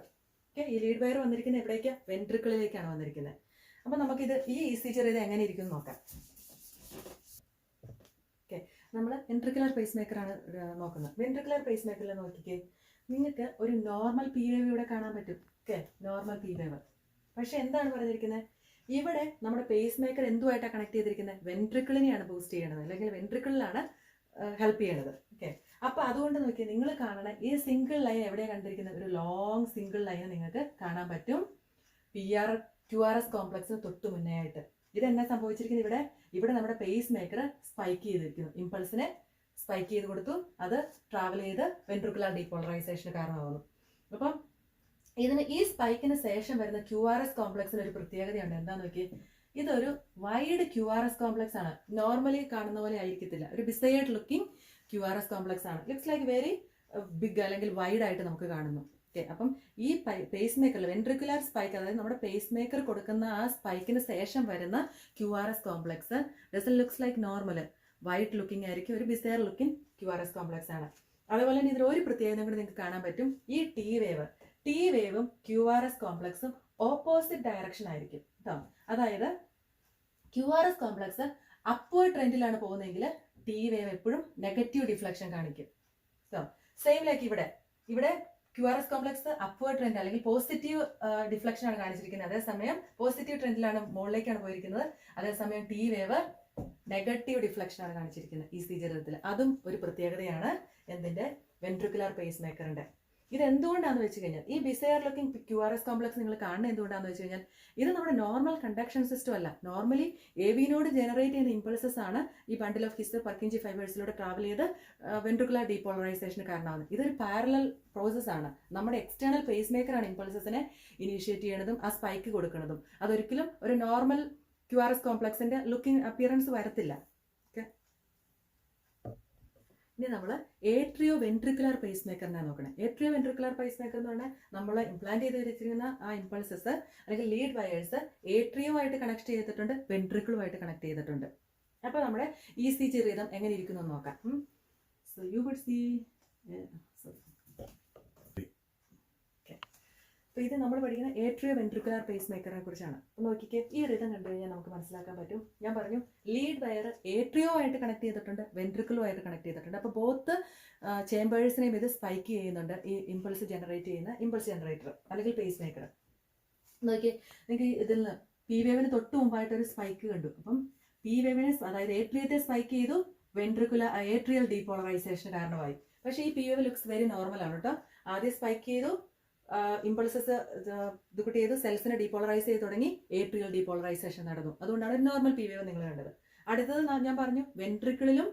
ഓക്കെ, ഈ ലീഡ് വയർ വന്നിരിക്കുന്നത് എവിടേക്കാ? വെൻട്രിക്കിളിലേക്കാണ് വന്നിരിക്കുന്നത്. അപ്പൊ നമുക്കിത് ഈ ECG ഇത് എങ്ങനെ ഇരിക്കും നോക്കാം. ഓക്കെ, നമ്മൾ വെൻട്രിക്കുലർ പേസ് മേക്കറാണ് നോക്കുന്നത്. വെൻട്രിക്കുലർ പേസ് മേക്കറിൽ നോക്കിക്കേ, നിങ്ങൾക്ക് ഒരു നോർമൽ പി വേവ് ഇവിടെ കാണാൻ പറ്റും. Okay, normal P wave. പക്ഷെ എന്താണ് പറഞ്ഞിരിക്കുന്നത്? ഇവിടെ നമ്മുടെ പേസ് മേക്കർ എന്തുമായിട്ടാണ് കണക്ട് ചെയ്തിരിക്കുന്നത്? വെൻട്രിക്കിളിനെയാണ് ബൂസ്റ്റ് ചെയ്യണത്, അല്ലെങ്കിൽ വെൻട്രിക്കിളിലാണ് ഹെൽപ്പ് ചെയ്യണത്. ഓക്കെ, അപ്പൊ അതുകൊണ്ട് നോക്കിയാൽ നിങ്ങൾ കാണണ ഈ സിംഗിൾ ലൈൻ എവിടെയാണ് കണ്ടിരിക്കുന്നത്? ഒരു ലോങ് സിംഗിൾ ലൈൻ നിങ്ങൾക്ക് കാണാൻ പറ്റും QRS കോംപ്ലക്സിന് തൊട്ട് മുന്നേ ആയിട്ട്. ഇതെന്നാ സംഭവിച്ചിരിക്കുന്നത്? ഇവിടെ നമ്മുടെ പേസ് മേക്കർ സ്പൈക്ക് ചെയ്തിരിക്കുന്നു, ഇമ്പൾസിനെ സ്പൈക്ക് ചെയ്ത് കൊടുത്തു, അത് ട്രാവൽ ചെയ്ത് വെൻട്രിക്കുലർ ഡീപോളറൈസേഷന് കാരണമാകുന്നു. അപ്പം ഇതിന് ഈ സ്പൈക്കിന് ശേഷം വരുന്ന QRS കോംപ്ലക്സിന് ഒരു പ്രത്യേകതയുണ്ട്. എന്താന്ന് നോക്കി, ഇതൊരു വൈഡ് QRS കോംപ്ലക്സ് ആണ്. നോർമലി കാണുന്ന പോലെ ആയിരിക്കത്തില്ല, ഒരു ബിസൈഡ് ലുക്കിംഗ് QRS കോംപ്ലക്സ് ആണ്. ലുക്സ് ലൈക്ക് വെരി ബിഗ് അല്ലെങ്കിൽ വൈഡ് ആയിട്ട് നമുക്ക് കാണുന്നു. ഓക്കെ, അപ്പം ഈ പേസ് മേക്കറിൽ വെൻട്രിക്കുലർ സ്പൈക്ക്, അതായത് നമ്മുടെ പേസ് മേക്കർ കൊടുക്കുന്ന ആ സ്പൈക്കിന് ശേഷം വരുന്ന QRS complex doesn't looks like normal, wide looking ആയിരിക്കും, ഒരു ബിസൈഡ് ലുക്കിംഗ് QRS കോംപ്ലക്സ് ആണ്. അതുപോലെ തന്നെ ഇതിൽ ഒരു പ്രത്യേകത കൂടി നിങ്ങൾക്ക് കാണാൻ പറ്റും. ഈ ടി വേവും QRS കോംപ്ലക്സും ഓപ്പോസിറ്റ് ഡയറക്ഷൻ ആയിരിക്കും കേട്ടോ. അതായത് QRS കോംപ്ലക്സ് അപ്വേർഡ് ട്രെൻഡിലാണ് പോകുന്നതെങ്കിൽ ടി വേവ് എപ്പോഴും നെഗറ്റീവ് ഡിഫ്ലക്ഷൻ കാണിക്കും. സെയിം ലൈക്ക് ഇവിടെ QRS കോംപ്ലക്സ് അപ്വേർഡ് ട്രെൻഡ് അല്ലെങ്കിൽ പോസിറ്റീവ് ഡിഫ്ലക്ഷൻ ആണ് കാണിച്ചിരിക്കുന്നത്. അതേസമയം പോസിറ്റീവ് ട്രെൻഡിലാണ്, മുകളിലേക്കാണ് പോയിരിക്കുന്നത്. അതേസമയം ടി വേവ് നെഗറ്റീവ് ഡിഫ്ലക്ഷൻ ആണ് കാണിച്ചിരിക്കുന്നത് ECG രഥത്തിൽ. അതും ഒരു പ്രത്യേകതയാണ് എന്തിന്റെ? വെൻട്രിക്കുലർ പേസ് മേക്കറിന്റെ. ഇത് എന്തുകൊണ്ടാണെന്ന് വെച്ച് കഴിഞ്ഞാൽ, ഈ ബിസൈർ ലുക്കിംഗ് QRS കോംപ്ലക്സ് നിങ്ങൾ കാണുന്നത് എന്തുകൊണ്ടാണെന്ന് വെച്ച് കഴിഞ്ഞാൽ, ഇത് നമ്മുടെ നോർമൽ കണ്ടക്ഷൻ സിസ്റ്റം അല്ല. നോർമലി AV നോട് ജനറേറ്റ് ചെയ്യുന്ന ഇമ്പൾസസ് ആണ് ഈ ബണ്ടിൽ ഓഫ് ഹിസ്റ്റർ പർക്കിഞ്ചി ഫൈബേഴ്സിലൂടെ ട്രാവൽ ചെയ്ത് വെൻട്രിക്കുലർ ഡീപോളറൈസേഷന് കാരണമാകുന്നത്. ഇതൊരു പാരലൽ പ്രോസസ് ആണ്. നമ്മുടെ എക്സ്റ്റേണൽ പേസ് മേക്കറാണ് ഇമ്പൾസസിനെ ഇനീഷ്യേറ്റ് ചെയ്യണതും ആ സ്പൈക്ക് കൊടുക്കുന്നതും. അതൊരിക്കലും ഒരു നോർമൽ QRS കോംപ്ലക്സിന്റെ ലുക്കിംഗ് അപ്പിയറൻസ് വരത്തില്ല. ഇനി നമ്മൾ ഏട്രിയോ വെൻട്രിക്കുലർ പേസ് മേക്കറിനെ നോക്കണം. ഏട്രിയോ വെൻട്രിക്കുലർ പേസ് മേക്കർ എന്ന് പറഞ്ഞാൽ നമ്മൾ ഇംപ്ലാന്റ് ചെയ്ത് വെച്ചിരിക്കുന്ന ആ ഇമ്പൾസസ് അല്ലെങ്കിൽ ലീഡ് വയേഴ്സ് ഏട്രിയോ ആയിട്ട് കണക്ട് ചെയ്തിട്ടുണ്ട്, വെൻട്രിക്കിളുമായിട്ട് കണക്ട് ചെയ്തിട്ടുണ്ട്. അപ്പൊ നമ്മുടെ ECG റിതം എങ്ങനെ ഇരിക്കുന്നു നോക്കാം. സോ യു വുഡ് സീ അപ്പോൾ ഇത് നമ്മൾ പഠിക്കുന്ന ഏട്രിയോ വെൻട്രിക്കുലർ പേസ് മേക്കറിനെ കുറിച്ചാണ്. അപ്പോൾ നോക്കിക്കേ, ഈ റിതം കണ്ടു കഴിഞ്ഞാൽ നമുക്ക് മനസ്സിലാക്കാൻ പറ്റും. ഞാൻ പറഞ്ഞു ലീഡ് വയർ ഏട്രിയോ ആയിട്ട് കണക്ട് ചെയ്തിട്ടുണ്ട്, വെൻട്രിക്കിളും ആയിട്ട് കണക്ട് ചെയ്തിട്ടുണ്ട്. അപ്പോൾ ബോത്ത് ചേമ്പേഴ്സിനെയും ഇത് സ്പൈക്ക് ചെയ്യുന്നുണ്ട്, ഈ ഇമ്പൾസ് ജനറേറ്റ് ചെയ്യുന്ന ഇമ്പൾസ് ജനറേറ്റർ അല്ലെങ്കിൽ പേസ് മേക്കർ. നോക്കിയേ, നിങ്ങൾക്ക് ഇതിൽ നിന്ന് പി വേവിന് തൊട്ട് മുമ്പായിട്ട് ഒരു സ്പൈക്ക് കണ്ടു. അപ്പം പി വേവിനെ, അതായത് ഏട്രിയത്തെ സ്പൈക്ക് ചെയ്തു, വെൻട്രിക്കുലർ ഏട്രിയൽ ഡീപോളറൈസേഷന് കാരണമായി. പക്ഷേ ഈ P wave looks very normal ആണ് കേട്ടോ. ആദ്യം സ്പൈക്ക് ചെയ്തു, ഇമ്പൾസസ് ഇത് കൂട്ടി ചെയ്തു, സെൽസിനെ ഡീപോളറൈസ് ചെയ്ത് തുടങ്ങി, ഏട്രിയൽ ഡീപോളറൈസേഷൻ നടന്നു. അതുകൊണ്ടാണ് ഒരു നോർമൽ പി വേവ് നിങ്ങൾ കണ്ടത്. അടുത്തത് ഞാൻ പറഞ്ഞു വെൻട്രിക്കിളിലും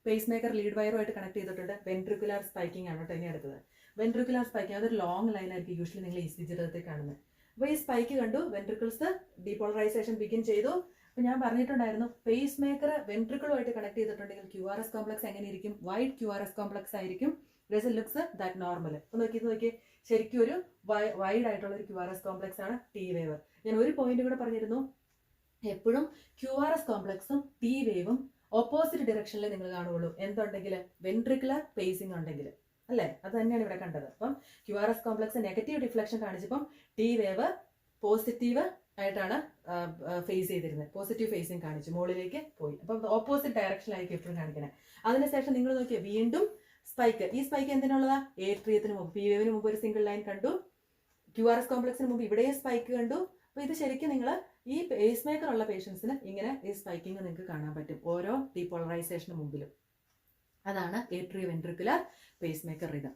പേസ് മേക്കർ ലീഡ് വയറുമായിട്ട് കണക്ട് ചെയ്തിട്ടുണ്ട്. വെൻട്രിക്കുലർ സ്പൈക്കിംഗ് ആണ് കേട്ടോ ഇനി അടുത്തത്. വെൻട്രിക്കുലർ സ്പൈക്കിംഗ് അതൊരു ലോങ് ലൈൻ ആയിരിക്കും യൂഷ്വലി നിങ്ങൾ ഈ ജീവിതത്തിൽ കാണുന്നത്. അപ്പോൾ ഈ സ്പൈക്ക് കണ്ടു, വെൻട്രിക്കിൾസ് ഡീപോളറൈസേഷൻ ബിഗിൻ ചെയ്തു. അപ്പോൾ ഞാൻ പറഞ്ഞിട്ടുണ്ടായിരുന്നു പേസ് മേക്കർ വെൻട്രിക്കിളുമായിട്ട് കണക്ട് ചെയ്തിട്ടുണ്ടെങ്കിൽ QRS കോംപ്ലക്സ് എങ്ങനെ ഇരിക്കും? വൈഡ് QRS കോംപ്ലക്സ് ആയിരിക്കും. Looks that normal. അപ്പോൾ നോക്കി ശരിക്കും ഒരു വൈഡ് ആയിട്ടുള്ള ഒരു QRS കോംപ്ലക്സ് ആണ് ടി വേവ്. ഞാൻ ഒരു പോയിന്റ് കൂടെ പറഞ്ഞിരുന്നു, എപ്പോഴും QRS കോംപ്ലക്സും ടി വേവും ഓപ്പോസിറ്റ് ഡിറക്ഷനിൽ നിങ്ങൾ കാണുകയുള്ളൂ എന്തുണ്ടെങ്കിൽ വെൻട്രിക്കുലർ പേസിംഗ് ഉണ്ടെങ്കിൽ, അല്ലേ? അത് തന്നെയാണ് ഇവിടെ കണ്ടത്. അപ്പം QRS കോംപ്ലക്സ് നെഗറ്റീവ് ഡിഫ്ലക്ഷൻ കാണിച്ചപ്പം ടി വേവ് പോസിറ്റീവ് ആയിട്ടാണ് ഫേസ് ചെയ്തിരുന്നത്, പോസിറ്റീവ് ഫേസിങ് കാണിച്ചു, മുകളിലേക്ക് പോയി. അപ്പം ഓപ്പോസിറ്റ് ഡയറക്ഷനിലായിരിക്കും എപ്പോഴും കാണിക്കണേ. അതിനുശേഷം നിങ്ങൾ നോക്കിയാൽ വീണ്ടും സ്പൈക്ക്. ഈ സ്പൈക്ക് എന്തിനുള്ളതാ? ഏട്രിയത്തിന് മുമ്പ്, പി വേവിന് മുമ്പ് ഒരു സിംഗിൾ ലൈൻ കണ്ടു, QRS കോംപ്ലക്സിന് മുമ്പ് ഇവിടെയും സ്പൈക്ക് കണ്ടു. അപ്പോൾ ഇത് ശരിക്കും നിങ്ങൾ ഈ പേസ് മേക്കർ ഉള്ള പേഷ്യൻസിന് ഇങ്ങനെ ഈ സ്പൈക്കിങ് നിങ്ങൾക്ക് കാണാൻ പറ്റും ഓരോ ഡീപോളറൈസേഷന് മുമ്പിലും. അതാണ് atrio ventricular pace maker rhythm.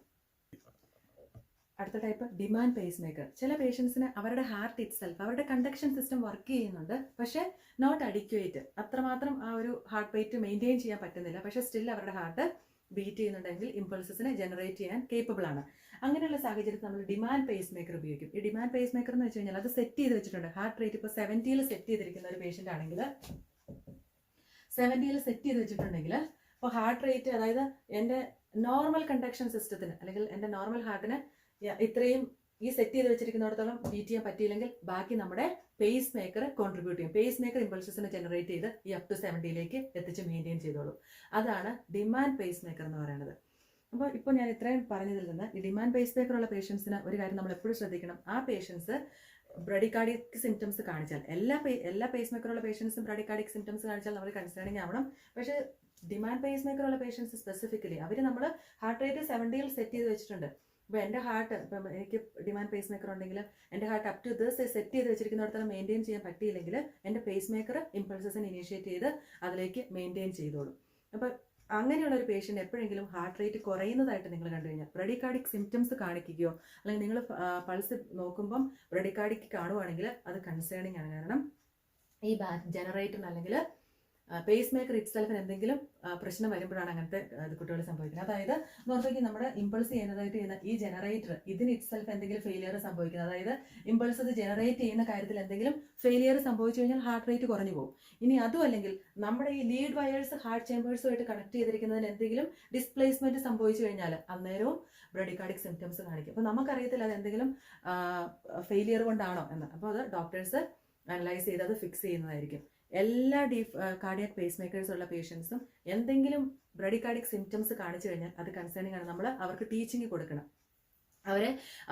അടുത്ത ടൈപ്പ് ഡിമാൻഡ് പേസ് മേക്കർ. ചില പേഷ്യൻസിന് അവരുടെ ഹാർട്ട് ഇറ്റ് സെൽഫ്, അവരുടെ കണ്ടക്ഷൻ സിസ്റ്റം വർക്ക് ചെയ്യുന്നുണ്ട്, പക്ഷേ നോട്ട് അഡിക്വേറ്റ്, അത്രമാത്രം ആ ഒരു ഹാർട്ട് ബീറ്റ് മെയിൻറ്റെയിൻ ചെയ്യാൻ പറ്റുന്നില്ല. പക്ഷേ സ്റ്റിൽ അവരുടെ ഹാർട്ട് ബീറ്റ് ചെയ്യുന്നുണ്ടെങ്കിൽ ഇമ്പൾസസിനെ ജനറേറ്റ് ചെയ്യാൻ കേപ്പബിൾ ആണ്. അങ്ങനെയുള്ള സാഹചര്യത്തിൽ നമ്മൾ ഡിമാൻഡ് പേസ് മേക്കർ ഉപയോഗിക്കും. ഈ ഡിമാൻഡ് പേസ് മേക്കർ എന്ന് വെച്ച് കഴിഞ്ഞാൽ അത് സെറ്റ് ചെയ്ത് വെച്ചിട്ടുണ്ട്. ഹാർട്ട് റേറ്റ് ഇപ്പോൾ 70 സെറ്റ് ചെയ്തിരിക്കുന്ന ഒരു പേഷ്യൻ്റ് ആണെങ്കിൽ 70 സെറ്റ് ചെയ്ത് വെച്ചിട്ടുണ്ടെങ്കിൽ അപ്പോൾ ഹാർട്ട് റേറ്റ്, അതായത് എൻ്റെ നോർമൽ കണ്ടക്ഷൻ സിസ്റ്റത്തിന് അല്ലെങ്കിൽ എൻ്റെ നോർമൽ ഹാർട്ടിന് ഇത്രയും ഈ സെറ്റ് ചെയ്ത് വെച്ചിരിക്കുന്നിടത്തോളം ബീറ്റ് ചെയ്യാൻ പറ്റിയില്ലെങ്കിൽ ബാക്കി നമ്മുടെ പേസ് മേക്കർ കോൺട്രിബ്യൂട്ട് ചെയ്യും. പേസ് മേക്കർ ഇമ്പൾസസിനെ ജനറേറ്റ് ചെയ്ത് ഈ അപ് ടു 70 എത്തിച്ച് മെയിൻറ്റെയിൻ ചെയ്തോളൂ. അതാണ് ഡിമാൻഡ് പേസ് മേക്കർ എന്ന് പറയുന്നത്. അപ്പോൾ ഇപ്പോൾ ഞാൻ ഇത്രയും പറഞ്ഞതിൽ നിന്ന് ഈ ഡിമാൻഡ് പേസ് മേക്കർ ഉള്ള പേഷ്യൻസിന് ഒരു കാര്യം നമ്മൾ എപ്പോഴും ശ്രദ്ധിക്കണം. ആ പേഷ്യൻസ് ബ്രഡിക്കാർഡിക് സിംറ്റംസ് കാണിച്ചാൽ, എല്ലാ പേസ് മേക്കർ ഉള്ള പേഷ്യൻസും ബ്രഡിക്കാർഡിക് സിംറ്റംസ് കാണിച്ചാൽ നമ്മൾ കൺസേണിങ് ആവണം. പക്ഷേ ഡിമാൻഡ് പേസ് മേക്കർ ഉള്ള പേഷ്യൻസ് സ്പെസിഫിക്കലി അവർ നമ്മൾ ഹാർട്ട് റേറ്റ് 70 സെറ്റ് ചെയ്ത് വെച്ചിട്ടുണ്ട്. ഇപ്പോൾ എൻ്റെ ഹാർട്ട്, ഇപ്പം എനിക്ക് ഡിമാൻഡ് പേസ് മേക്കർ ഉണ്ടെങ്കിൽ എൻ്റെ heart up to this set ചെയ്ത് വെച്ചിരിക്കുന്നിടത്തോളം മെയിൻറ്റെയിൻ ചെയ്യാൻ പറ്റിയില്ലെങ്കിൽ എൻ്റെ പേസ് മേക്കർ ഇമ്പൾസസിനെ ഇനീഷ്യേറ്റ് ചെയ്ത് അതിലേക്ക് മെയിൻറ്റെയിൻ ചെയ്തോളും. അപ്പോൾ അങ്ങനെയുള്ള ഒരു പേഷ്യൻ്റ് എപ്പോഴെങ്കിലും ഹാർട്ട് റേറ്റ് കുറയുന്നതായിട്ട് നിങ്ങൾ കണ്ടു കഴിഞ്ഞാൽ, ബ്രഡിക്കാർഡിക് സിംറ്റംസ് കാണിക്കുകയോ അല്ലെങ്കിൽ നിങ്ങൾ പൾസ് നോക്കുമ്പം ബ്രഡിക്കാർഡിക് കാണുവാണെങ്കിൽ അത് കൺസേണിങ് ആണ്. കാരണം ഈ ജനറേറ്ററിന് അല്ലെങ്കിൽ പേസ് മേക്കർ ഇറ്റ് സെൽഫിന് എന്തെങ്കിലും പ്രശ്നം വരുമ്പോഴാണ് അങ്ങനത്തെ കുട്ടികൾ സംഭവിക്കുന്നത്. അതായത് നോർമലി നമ്മുടെ ഇമ്പൾസ് ചെയ്യുന്ന ഈ ജനറേറ്റർ ഇതിന് ഇറ്റ് സെൽഫ് എന്തെങ്കിലും ഫെയിലിയർ സംഭവിക്കുന്നത്, അതായത് ഇമ്പൾസ് ഇത് ജനറേറ്റ് ചെയ്യുന്ന കാര്യത്തിൽ എന്തെങ്കിലും ഫെയിലിയർ സംഭവിച്ചു കഴിഞ്ഞാൽ ഹാർട്ട് റേറ്റ് കുറഞ്ഞു പോകും. ഇനി അതും അല്ലെങ്കിൽ നമ്മുടെ ഈ ലീഡ് വയേഴ്സ് ഹാർട്ട് ചേമ്പേഴ്സുമായിട്ട് കണക്ട് ചെയ്തിരിക്കുന്നതിന് എന്തെങ്കിലും ഡിസ്പ്ലേസ്മെന്റ് സംഭവിച്ചു കഴിഞ്ഞാൽ അന്നേരവും ബ്രഡിക്കാർഡിക് സിംറ്റംസ് കാണിക്കും. അപ്പോൾ നമുക്കറിയത്തില്ല അത് എന്തെങ്കിലും ഫെയിലിയർ കൊണ്ടാണോ എന്ന്. അപ്പോൾ അത് ഡോക്ടേഴ്സ് അനലൈസ് ചെയ്ത് അത് ഫിക്സ് ചെയ്യുന്നതായിരിക്കും. എല്ലാ കാർഡിയാക് പേസ് മേക്കേഴ്സ് ഉള്ള പേഷ്യൻസും എന്തെങ്കിലും ബ്രഡിക്കാർഡിക് സിംറ്റംസ് കാണിച്ചു കഴിഞ്ഞാൽ അത് കൺസേണിംഗ് ആണ്. നമ്മൾ അവർക്ക് ടീച്ചിങ് കൊടുക്കണം.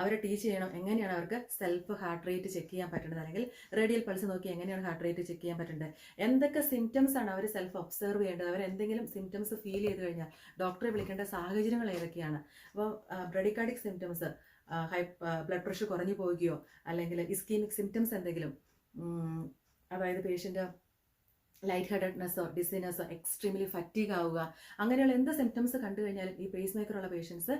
അവരെ ടീച്ച് ചെയ്യണം എങ്ങനെയാണ് അവർക്ക് സെൽഫ് ഹാർട്ട് റേറ്റ് ചെക്ക് ചെയ്യാൻ പറ്റുന്നത്, അല്ലെങ്കിൽ റേഡിയൽ പൾസ് നോക്കി എങ്ങനെയാണ് ഹാർട്ട് റേറ്റ് ചെക്ക് ചെയ്യാൻ പറ്റുന്നത്, എന്തൊക്കെ സിംറ്റംസ് ആണ് അവർ സെൽഫ് ഒബ്സർവ് ചെയ്യേണ്ടത്, അവർ എന്തെങ്കിലും സിംറ്റംസ് ഫീൽ ചെയ്ത് കഴിഞ്ഞാൽ ഡോക്ടറെ വിളിക്കേണ്ട സാഹചര്യങ്ങൾ ഏതൊക്കെയാണ്. അപ്പോൾ ബ്രഡിക്കാർഡിക് സിംറ്റംസ്, ബ്ലഡ് പ്രഷർ കുറഞ്ഞു പോവുകയോ അല്ലെങ്കിൽ ഇസ്കീമിക് സിംറ്റംസ് എന്തെങ്കിലും, അതായത് പേഷ്യൻ്റ് ലൈറ്റ് ഹെഡഡ്നെസ്സോ ഡിസിനെസ്സോ എക്സ്ട്രീംലി ഫറ്റീഗ് ആവുക, അങ്ങനെയുള്ള എന്ത് സിംറ്റംസ് കണ്ടു കഴിഞ്ഞാലും ഈ പേസ് മേക്കറുള്ള പേഷ്യൻസ്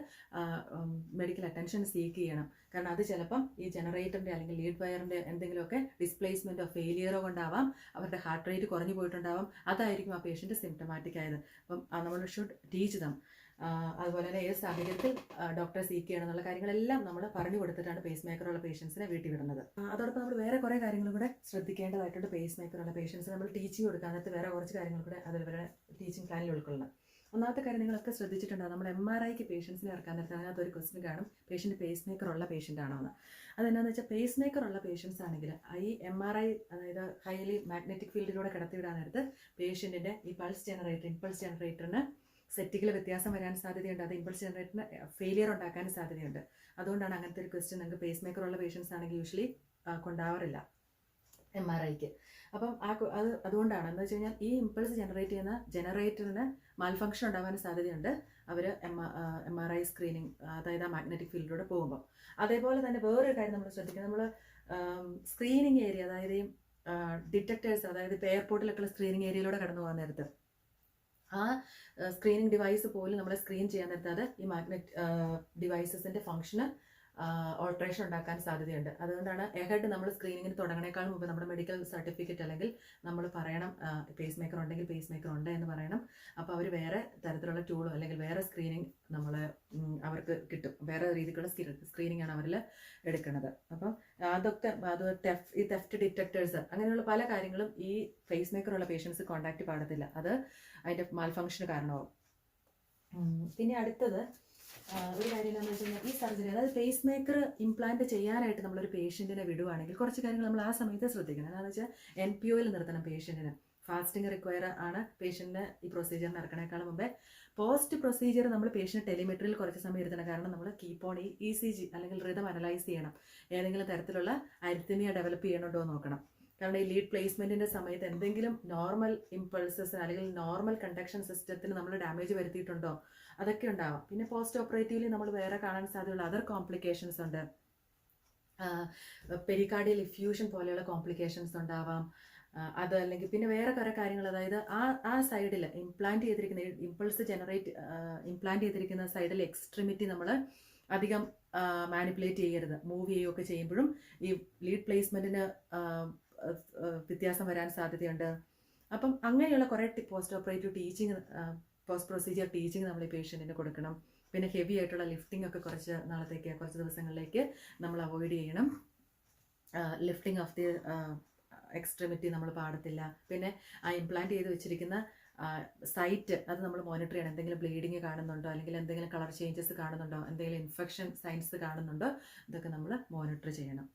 മെഡിക്കൽ അറ്റൻഷൻ സീക്ക് ചെയ്യണം. കാരണം അത് ചിലപ്പം ഈ ജനറേറ്ററിൻ്റെ അല്ലെങ്കിൽ ലീഡ് വയറിൻ്റെ എന്തെങ്കിലുമൊക്കെ ഡിസ്പ്ലേസ്മെൻറ്റോ ഫെയിലിയറോ കൊണ്ടാവാം, അവരുടെ ഹാർട്ട് റേറ്റ് കുറഞ്ഞു പോയിട്ടുണ്ടാവാം, അതായിരിക്കും ആ പേഷ്യൻ്റ് സിംറ്റമാറ്റിക് ആയത്. അപ്പം നമ്മൾ ഷുഡ് ടീച്ച് ദം. അതുപോലെ തന്നെ ഏത് സാഹചര്യത്തിൽ ഡോക്ടറെ സീക്ക് ചെയ്യണം എന്നുള്ള കാര്യങ്ങളെല്ലാം നമ്മൾ പറഞ്ഞു കൊടുത്തിട്ടാണ് പേസ് മേക്കറുള്ള പേഷ്യൻസിനെ വീട്ടിൽ വിടുന്നത്. അതോടൊപ്പം നമ്മൾ വേറെ കുറേ കാര്യങ്ങൾ കൂടെ ശ്രദ്ധിക്കേണ്ടതായിട്ടുണ്ട്. പേസ് മേക്കറുള്ള പേഷ്യൻസിന് നമ്മൾ ടീച്ചിങ് കൊടുക്കാനകത്ത് വേറെ കുറച്ച് കാര്യങ്ങൾ കൂടെ അതുപോലെ ടീച്ചിങ് പ്ലാനിൽ ഉൾക്കൊള്ളണം. ഒന്നാമത്തെ കാര്യം നിങ്ങളൊക്കെ ശ്രദ്ധിച്ചിട്ടുണ്ടാകും, നമ്മൾ MRIക്ക് പേഷ്യൻസിനെ ഇറക്കാൻ നേരത്തെ അതിനകത്ത് ഒരു ക്വസ്റ്റ്യൻ കാണും, പേഷ്യൻ്റ് പേസ് മേക്കർ ഉള്ള പേഷ്യൻ്റ് ആണോ എന്ന്. അതെന്നാന്ന് വെച്ചാൽ പേസ് മേക്കർ ഉള്ള പേഷ്യൻസ് ആണെങ്കിൽ ഈ MRI, അതായത് ഹൈലി മാഗ്നറ്റിക് ഫീൽഡിലൂടെ കിടത്തിവിടാൻ നേരത്ത് പേഷ്യൻറ്റിൻ്റെ ഈ ഇമ്പൾസ് ജനറേറ്ററിന് സെറ്റിക്കിൽ വ്യത്യാസം വരാൻ സാധ്യതയുണ്ട്. അത് ഇമ്പൾസ് ജനറേറ്ററിന് ഫെയിലിയർ ഉണ്ടാക്കാൻ സാധ്യതയുണ്ട്. അതുകൊണ്ടാണ് അങ്ങനത്തെ ഒരു ക്വസ്റ്റ്യൻ നിങ്ങൾക്ക് പേസ് മേക്കർ ഉള്ള പേഷ്യൻസ് ആണെങ്കിൽ യൂഷ്വലി കൊണ്ടാവാറില്ല MRIക്ക്. അപ്പം അതുകൊണ്ടാണ് എന്താ വെച്ച് കഴിഞ്ഞാൽ ഈ ഇമ്പൾസ് ജനറേറ്റ് ചെയ്യുന്ന ജനറേറ്ററിന് മാൽഫങ്ഷൻ ഉണ്ടാവാൻ സാധ്യതയുണ്ട് അവർ MRI സ്ക്രീനിങ്, അതായത് ആ മാഗ്നറ്റിക് ഫീൽഡിലൂടെ പോകുമ്പോൾ. അതേപോലെ തന്നെ വേറൊരു കാര്യം നമ്മൾ ശ്രദ്ധിക്കുക, നമ്മൾ സ്ക്രീനിങ് ഏരിയ, അതായത് ഈ ഡിറ്റക്ടേഴ്സ്, അതായത് ഇപ്പോൾ എയർപോർട്ടിലൊക്കെയുള്ള സ്ക്രീനിങ് ഏരിയയിലൂടെ കടന്നു പോകാൻ നേരത്ത് ആ സ്ക്രീനിങ് ഡിവൈസ് പോലും നമ്മളെ സ്ക്രീൻ ചെയ്യാൻ നേരത്ത് അത് ഈ മാഗ്നറ്റ് ഡിവൈസസിൻ്റെ ഫംഗ്ഷന് ഓൾട്രേഷൻ ഉണ്ടാക്കാൻ സാധ്യതയുണ്ട്. അതുകൊണ്ടാണ് എഹെഡ് നമ്മൾ സ്ക്രീനിങ്ങിന് തുടങ്ങണേക്കാൾ മുമ്പ് നമ്മുടെ മെഡിക്കൽ സർട്ടിഫിക്കറ്റ് അല്ലെങ്കിൽ നമ്മൾ പറയണം പേസ് മേക്കർ ഉണ്ടെങ്കിൽ പേസ് മേക്കർ ഉണ്ട് എന്ന് പറയണം. അപ്പോൾ അവർ വേറെ തരത്തിലുള്ള ടൂളോ അല്ലെങ്കിൽ വേറെ സ്ക്രീനിങ് അവർക്ക് കിട്ടും. വേറെ രീതിക്കുള്ള സ്ക്രീനിങ് ആണ് അവരിൽ എടുക്കുന്നത്. അപ്പം അതൊക്കെ ഈ തെഫ്റ്റ് ഡിറ്റക്ടേഴ്സ് അങ്ങനെയുള്ള പല കാര്യങ്ങളും ഈ പേസ് മേക്കർ ഉള്ള പേഷ്യൻസ് കോണ്ടാക്ട് പാടത്തില്ല. അത് അതിൻ്റെ മാൽഫങ്ഷന് കാരണമാവും. പിന്നെ അടുത്തത് ഒരു കാര്യം എന്താണെന്ന് വെച്ച് കഴിഞ്ഞാൽ ഈ സർജറി, അതായത് പേസ് മേക്കർ ഇംപ്ലാന്റ് ചെയ്യാനായിട്ട് നമ്മളൊരു പേഷ്യൻറ്റിനെ വിടുവാണെങ്കിൽ കുറച്ച് കാര്യങ്ങൾ നമ്മൾ ആ സമയത്ത് ശ്രദ്ധിക്കണം. എന്താണെന്ന് വെച്ചാൽ NPOയിൽ നിർത്തണം പേഷ്യൻറ്റിന്. ഫാസ്റ്റിംഗ് റിക്വയർ ആണ് പേഷ്യൻറ്റിന് ഈ പ്രൊസീജിയർ നടക്കണേക്കാളും മുമ്പേ. പോസ്റ്റ് പ്രൊസീജിയർ നമ്മൾ പേഷ്യൻറ്റ് ടെലിമെട്രിയിൽ കുറച്ച് സമയം ഇരുത്തണം. കാരണം നമ്മൾ കീപ്പ് ഓൺ ECG അല്ലെങ്കിൽ റിതം അനലൈസ് ചെയ്യണം. ഏതെങ്കിലും തരത്തിലുള്ള അരിത്തമിയ ഡെവലപ്പ് ചെയ്യണുണ്ടോ എന്ന് നോക്കണം. കാരണം ഈ ലീഡ് പ്ലേസ്മെൻറ്റിൻ്റെ സമയത്ത് എന്തെങ്കിലും നോർമൽ ഇമ്പൾസസ് അല്ലെങ്കിൽ നോർമൽ കണ്ടക്ഷൻ സിസ്റ്റത്തിന് നമ്മൾ ഡാമേജ് വരുത്തിയിട്ടുണ്ടോ അതൊക്കെ ഉണ്ടാവാം. പിന്നെ പോസ്റ്റ് ഓപ്പറേറ്റീവ്ലി നമ്മൾ വേറെ കാണാൻ സാധ്യതയുള്ള അതർ കോംപ്ലിക്കേഷൻസ് ഉണ്ട്. പെരികാർഡിയൽ ഇഫ്യൂഷൻ പോലെയുള്ള കോംപ്ലിക്കേഷൻസ് ഉണ്ടാവാം. അത് അല്ലെങ്കിൽ പിന്നെ വേറെ കുറേ കാര്യങ്ങൾ, അതായത് ആ സൈഡിൽ ഇംപ്ലാന്റ് ചെയ്തിരിക്കുന്ന ഇംപ്ലാന്റ് ചെയ്തിരിക്കുന്ന സൈഡിൽ എക്സ്ട്രിമിറ്റി നമ്മൾ അധികം മാനിപ്പുലേറ്റ് ചെയ്യരുത്. മൂവ് ചെയ്യുകയൊക്കെ ചെയ്യുമ്പോഴും ഈ ലീഡ് പ്ലേസ്മെൻറ്റിന് വ്യത്യാസം വരാൻ സാധ്യതയുണ്ട്. അപ്പം അങ്ങനെയുള്ള കുറേ post operative teaching, post procedure teaching നമ്മൾ ഈ പേഷ്യൻറ്റിന് കൊടുക്കണം. പിന്നെ ഹെവി ആയിട്ടുള്ള ലിഫ്റ്റിംഗ് ഒക്കെ കുറച്ച് ദിവസങ്ങളിലേക്ക് നമ്മൾ അവോയ്ഡ് ചെയ്യണം. ലിഫ്റ്റിംഗ് ഓഫ് ദി എക്സ്ട്രിമിറ്റി നമ്മൾ പാടത്തില്ല. പിന്നെ ആ ഇംപ്ലാന്റ് ചെയ്ത് വെച്ചിരിക്കുന്ന സൈറ്റ് അത് നമ്മൾ മോണിറ്റർ ചെയ്യണം. എന്തെങ്കിലും ബ്ലീഡിങ് കാണുന്നുണ്ടോ, അല്ലെങ്കിൽ എന്തെങ്കിലും കളർ ചേഞ്ചസ് കാണുന്നുണ്ടോ, എന്തെങ്കിലും ഇൻഫെക്ഷൻ സൈൻസ് കാണുന്നുണ്ടോ, ഇതൊക്കെ നമ്മൾ മോണിറ്റർ ചെയ്യണം.